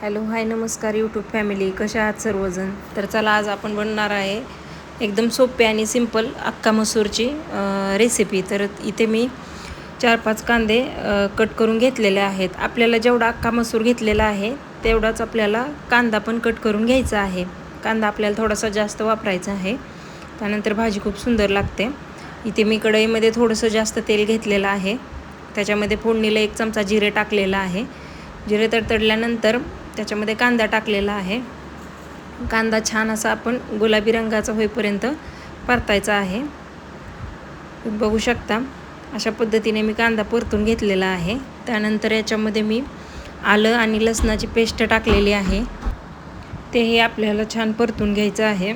Hello hi नमस्कार YouTube family, कशा आहात सर्वजण. तर चला आज आपण बनणार आहे एकदम सोपे आणि सिंपल अख्खा मसूरची रेसिपी. तर इथे मी 4-5 कांदे कट करून घेतलेले आहेत. आपल्याला जेवढा अख्खा मसूर घेतलेला आहे तेवढाच आपल्याला कांदा पण कट करून घ्यायचा आहे. कांदा आपल्याला थोडासा जास्त वापरायचा आहे, त्यानंतर भाजी खूप सुंदर लागते. इथे मी कढईमध्ये थोडंसं जास्त तेल घेतलेलं आहे. त्याच्यामध्ये फोडणीला 1 चमचा जिरे टाकलेला आहे. जिरे तडतडल्यानंतर त्याच्यामध्ये कांदा टाकलेला आहे. कांदा छान असा आपण गुलाबी रंगाचा होईपर्यंत परतायचा आहे. बघू शकता अशा पद्धतीने मी कांदा परतून घेतलेला आहे. त्यानंतर याच्यामध्ये मी आलं आणि लसणाची पेस्ट टाकलेली आहे. तेही आपल्याला छान परतून घ्यायचं आहे.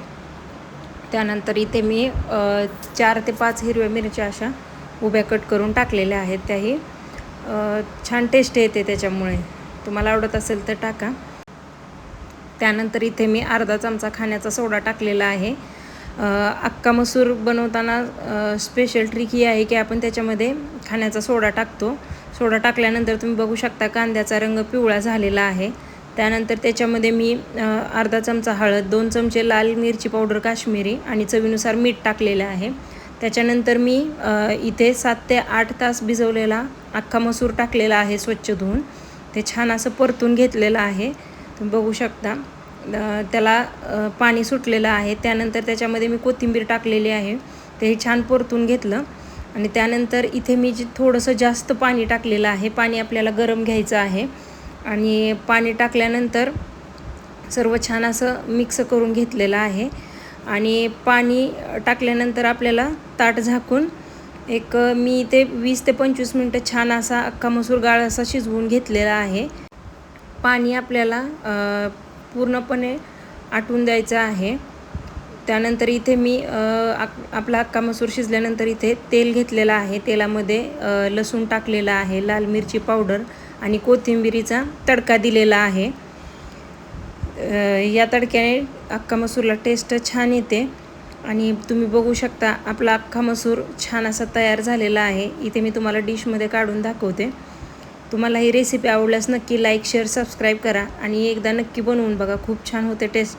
त्यानंतर इथे मी 4 ते 5 हिरव्या मिरच्या अशा उभ्या कट करून टाकलेल्या आहेत. त्याही छान टेस्ट येते, त्याच्यामुळे तुम्हाला आवडत असेल तर टाका. त्यानंतर इथे मी अर्धा चमचा खाण्याचा सोडा टाकलेला आहे. अख्खा मसूर बनवताना स्पेशल ट्रिक ही आहे की आपण त्याच्यामध्ये खाण्याचा सोडा टाकतो. सोडा टाकल्यानंतर तुम्ही बघू शकता कांद्याचा रंग पिवळा झालेला आहे. त्यानंतर त्याच्यामध्ये मी अर्धा चमचा हळद, 2 चमचे लाल मिरची पावडर काश्मीरी आणि चवीनुसार मीठ टाकलेलं आहे. त्याच्यानंतर मी इथे 7 ते 8 तास भिजवलेला अख्खा मसूर टाकलेला आहे स्वच्छ धुवून. ते छान असं परतून घेतलेलं आहे. तुम्ही बघू शकता त्याला पाणी सुटलेलं आहे. त्यानंतर त्याच्यामध्ये मी कोथिंबीर टाकलेली आहे. तेही छान परतून घेतलं आणि त्यानंतर इथे मी थोडंसं जास्त पाणी टाकलेलं आहे. पाणी आपल्याला गरम घ्यायचं आहे आणि पाणी टाकल्यानंतर सर्व छान असं मिक्स करून घेतलेलं आहे. आणि पाणी टाकल्यानंतर आपल्याला ताट झाकून मी इथे 20 ते 25 मिनटं छान असा अख्खा मसूर गाळ असा शिजवून घेतलेला आहे. पाणी आपल्याला पूर्णपणे आटून द्यायचं आहे. त्यानंतर इथे मी आपला अख्खा मसूर शिजल्यानंतर इथे तेल घेतलेलं आहे. तेलामध्ये लसूण टाकलेला आहे, लाल मिरची पावडर आणि कोथिंबीरीचा तडका दिलेला आहे. या तडक्याने अख्खा मसूरला टेस्ट छान येते. आणि तुम्ही बघू शकता आपला अख्खा मसूर छान असा तयार झालेला आहे. इथे मी तुम्हाला डिशमध्ये काढून दाखवते. तुम्हाला ही रेसिपी आवडल्यास नक्की लाईक, शेअर, सबस्क्राईब करा आणि एकदा नक्की बनवून बघा. खूप छान होते टेस्ट.